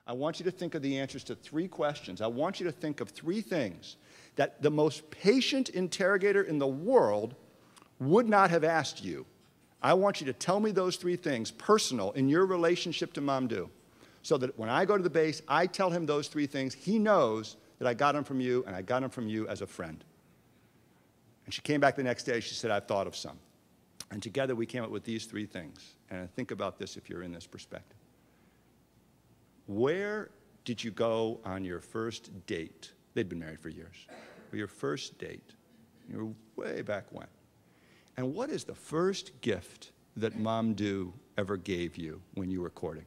I want you to think of the answers to 3 questions. I want you to think of 3 things that the most patient interrogator in the world would not have asked you. I want you to tell me those 3 things, personal, in your relationship to Mamdouh, so that when I go to the base, I tell him those 3 things. He knows that I got them from you, and I got them from you as a friend. And she came back the next day. She said, I've thought of some. And together we came up with these 3 things. And think about this if you're in this perspective. Where did you go on your first date? They'd been married for years. Your first date. You were way back when. And what is the first gift that Mamdouh ever gave you when you were courting?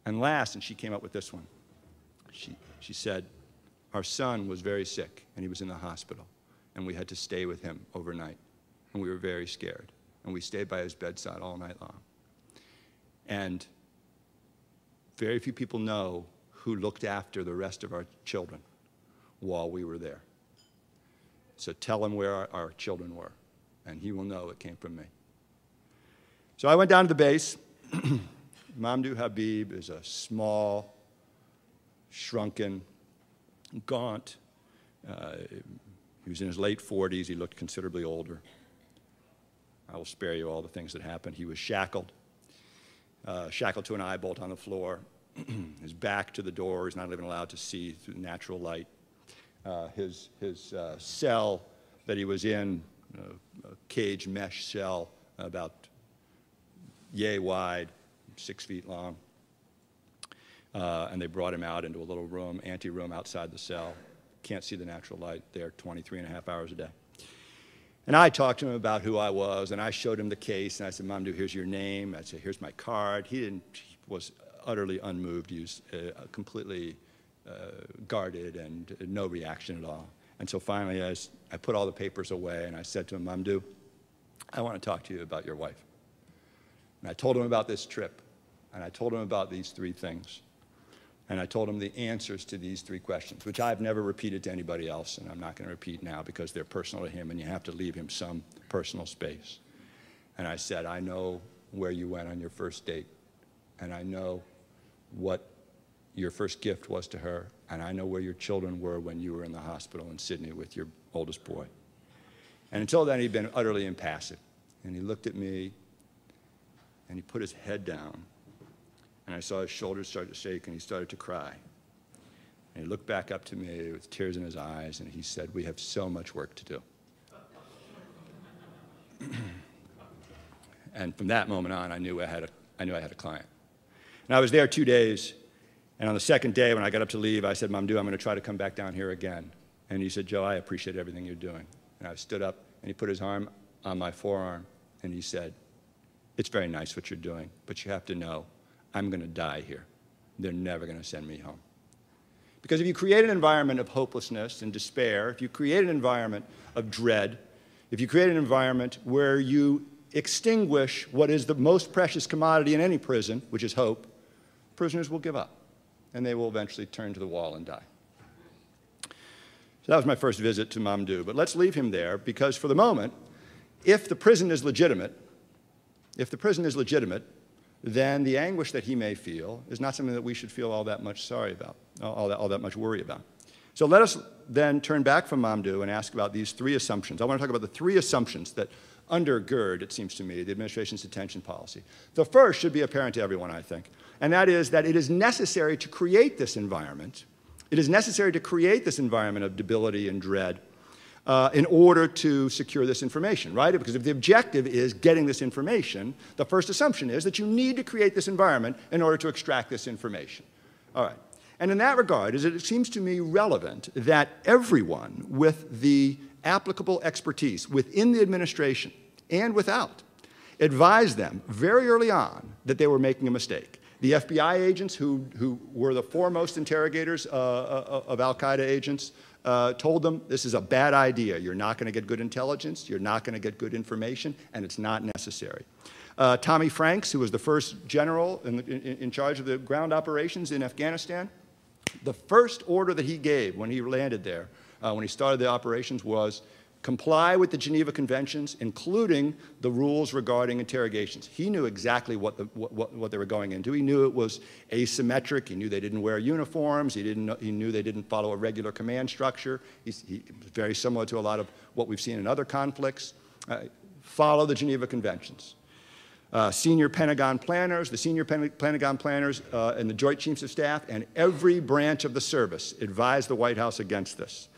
And last, and she came up with this one. She said, our son was very sick, and he was in the hospital, and we had to stay with him overnight, and we were very scared, and we stayed by his bedside all night long. And very few people know who looked after the rest of our children while we were there. So tell him where our children were, and he will know it came from me. So I went down to the base. Mamdouh Habib is a small, shrunken, gaunt. He was in his late 40s. He looked considerably older. I will spare you all the things that happened. He was shackled to an eye bolt on the floor, his back to the door. He's not even allowed to see through natural light. His cell that he was in, a cage mesh cell about yay wide, 6 feet long. And they brought him out into a little room, ante-room outside the cell. Can't see the natural light there 23.5 hours a day. And I talked to him about who I was, and I showed him the case, and I said, Mamdouh, here's your name. I said, here's my card. He was utterly unmoved. He was completely guarded and no reaction at all. And so finally, as I put all the papers away, and I said to him, Mamdouh, I want to talk to you about your wife. And I told him about this trip, and I told him about these 3 things. And I told him the answers to these 3 questions, which I've never repeated to anybody else, and I'm not going to repeat now because they're personal to him, and you have to leave him some personal space. And I said, I know where you went on your first date, and I know what your first gift was to her, and I know where your children were when you were in the hospital in Sydney with your oldest boy. And until then, he'd been utterly impassive. And he looked at me, and he put his head down. And I saw his shoulders start to shake, and he started to cry. And he looked back up to me with tears in his eyes, and he said, we have so much work to do. And from that moment on, I knew I had a client. And I was there 2 days, and on the second day, when I got up to leave, I said, Mamdouh, I'm going to try to come back down here again. And he said, Joe, I appreciate everything you're doing. And I stood up, and he put his arm on my forearm, and he said, it's very nice what you're doing, but you have to know, I'm going to die here. They're never going to send me home. Because if you create an environment of hopelessness and despair, if you create an environment of dread, if you create an environment where you extinguish what is the most precious commodity in any prison, which is hope, prisoners will give up, and they will eventually turn to the wall and die. So that was my first visit to Mamdouh. But let's leave him there, because for the moment, if the prison is legitimate, then the anguish that he may feel is not something that we should feel all that much sorry about, all that much worry about. So let us then turn back from Mamdouh and ask about these 3 assumptions. I want to talk about the 3 assumptions that undergird, it seems to me, the administration's detention policy. The first should be apparent to everyone, I think, and that is that it is necessary to create this environment. It is necessary to create this environment of debility and dread in order to secure this information, right? Because if the objective is getting this information, the first assumption is that you need to create this environment in order to extract this information. All right. And in that regard, it seems to me relevant that everyone with the applicable expertise within the administration and without advised them very early on that they were making a mistake. The FBI agents who were the foremost interrogators of al-Qaeda agents told them, this is a bad idea. You're not going to get good intelligence, you're not going to get good information, and it's not necessary. Tommy Franks, who was the first general in charge of the ground operations in Afghanistan, the first order that he gave when he landed there, when he started the operations, was comply with the Geneva Conventions, including the rules regarding interrogations. He knew exactly what they were going into. He knew it was asymmetric. He knew they didn't wear uniforms. He knew they didn't follow a regular command structure. He was very similar to a lot of what we've seen in other conflicts. Follow the Geneva Conventions. Senior Pentagon planners, the senior Pentagon planners and the Joint Chiefs of Staff and every branch of the service advised the White House against this.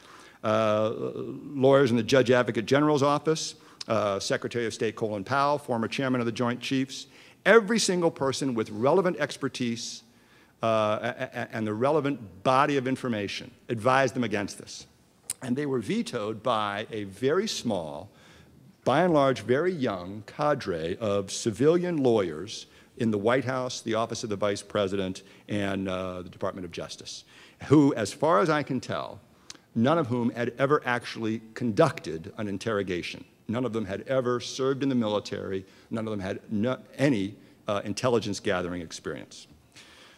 Lawyers in the Judge Advocate General's office, Secretary of State Colin Powell, former chairman of the Joint Chiefs, every single person with relevant expertise and the relevant body of information advised them against this. And they were vetoed by a very small, by and large, very young cadre of civilian lawyers in the White House, the Office of the Vice President, and the Department of Justice, who, as far as I can tell, none of whom had ever actually conducted an interrogation. None of them had ever served in the military. None of them had any intelligence gathering experience.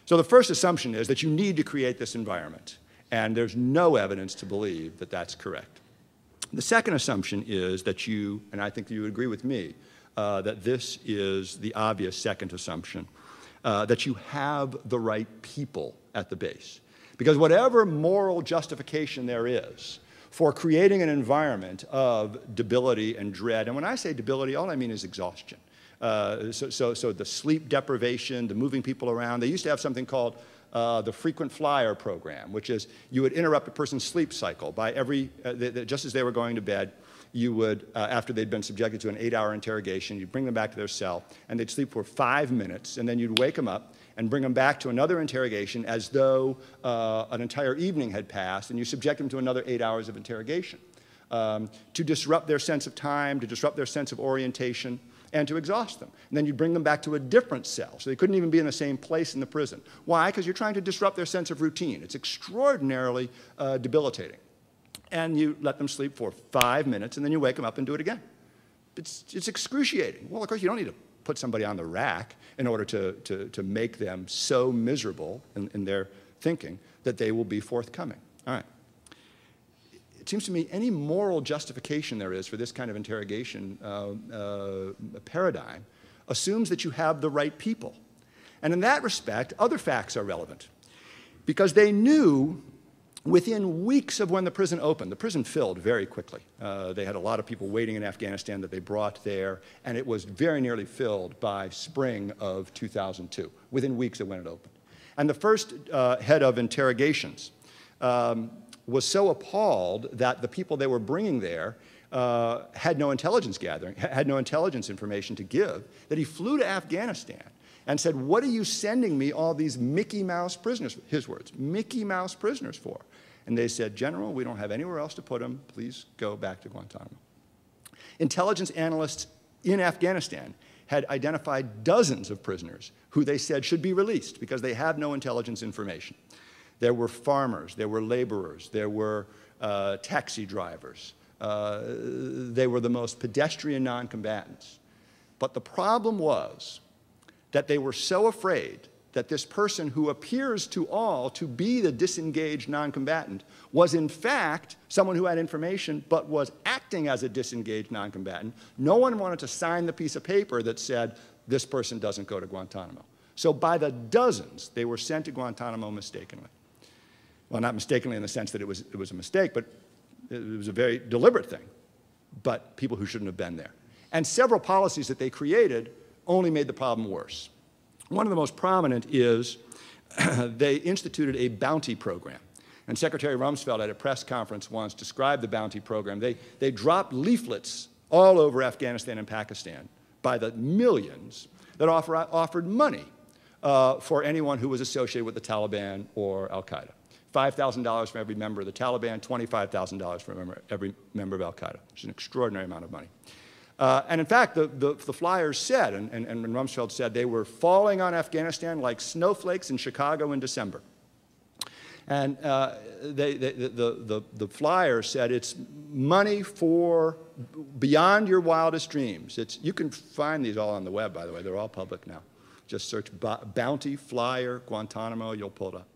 So the first assumption is that you need to create this environment, and there's no evidence to believe that that's correct. The second assumption is that you, and I think you would agree with me, that this is the obvious second assumption, that you have the right people at the base. Because whatever moral justification there is for creating an environment of debility and dread, and when I say debility, all I mean is exhaustion. So the sleep deprivation, the moving people around, they used to have something called the frequent flyer program, which is you would interrupt a person's sleep cycle by just as they were going to bed, you would, after they'd been subjected to an 8-hour interrogation, you'd bring them back to their cell, and they'd sleep for 5 minutes, and then you'd wake them up and bring them back to another interrogation as though an entire evening had passed, and you subject them to another 8 hours of interrogation to disrupt their sense of time, to disrupt their sense of orientation, and to exhaust them. And then you bring them back to a different cell, so they couldn't even be in the same place in the prison. Why? Because you're trying to disrupt their sense of routine. It's extraordinarily debilitating. And you let them sleep for 5 minutes, and then you wake them up and do it again. It's excruciating. Well, of course, you don't need to put somebody on the rack in order to make them so miserable in their thinking that they will be forthcoming. All right. It seems to me any moral justification there is for this kind of interrogation paradigm assumes that you have the right people. And in that respect, other facts are relevant. Because they knew within weeks of when the prison opened, the prison filled very quickly. They had a lot of people waiting in Afghanistan that they brought there, and it was very nearly filled by spring of 2002, within weeks of when it opened. And the first head of interrogations was so appalled that the people they were bringing there had no intelligence gathering, had no intelligence information to give, that he flew to Afghanistan and said, "What are you sending me all these Mickey Mouse prisoners," his words, "Mickey Mouse prisoners for?" And they said, "General, we don't have anywhere else to put them. Please go back to Guantanamo." Intelligence analysts in Afghanistan had identified dozens of prisoners who they said should be released because they have no intelligence information. There were farmers, there were laborers, there were taxi drivers. They were the most pedestrian non-combatants. But the problem was that they were so afraid that this person who appears to all to be the disengaged non-combatant was in fact someone who had information but was acting as a disengaged non-combatant. No one wanted to sign the piece of paper that said, "This person doesn't go to Guantanamo." So by the dozens, they were sent to Guantanamo mistakenly. Well, not mistakenly in the sense that it was a mistake, but it was a very deliberate thing. But people who shouldn't have been there. And several policies that they created only made the problem worse. One of the most prominent is they instituted a bounty program. And Secretary Rumsfeld at a press conference once described the bounty program. They dropped leaflets all over Afghanistan and Pakistan by the millions that offered money for anyone who was associated with the Taliban or Al-Qaeda. $5,000 for every member of the Taliban, $25,000 for every member of Al-Qaeda, which is an extraordinary amount of money. And in fact, the flyers said, and Rumsfeld said, they were falling on Afghanistan like snowflakes in Chicago in December. And the flyers said, it's money for beyond your wildest dreams. You can find these all on the web, by the way. They're all public now. Just search Bounty Flyer Guantanamo, you'll pull it up.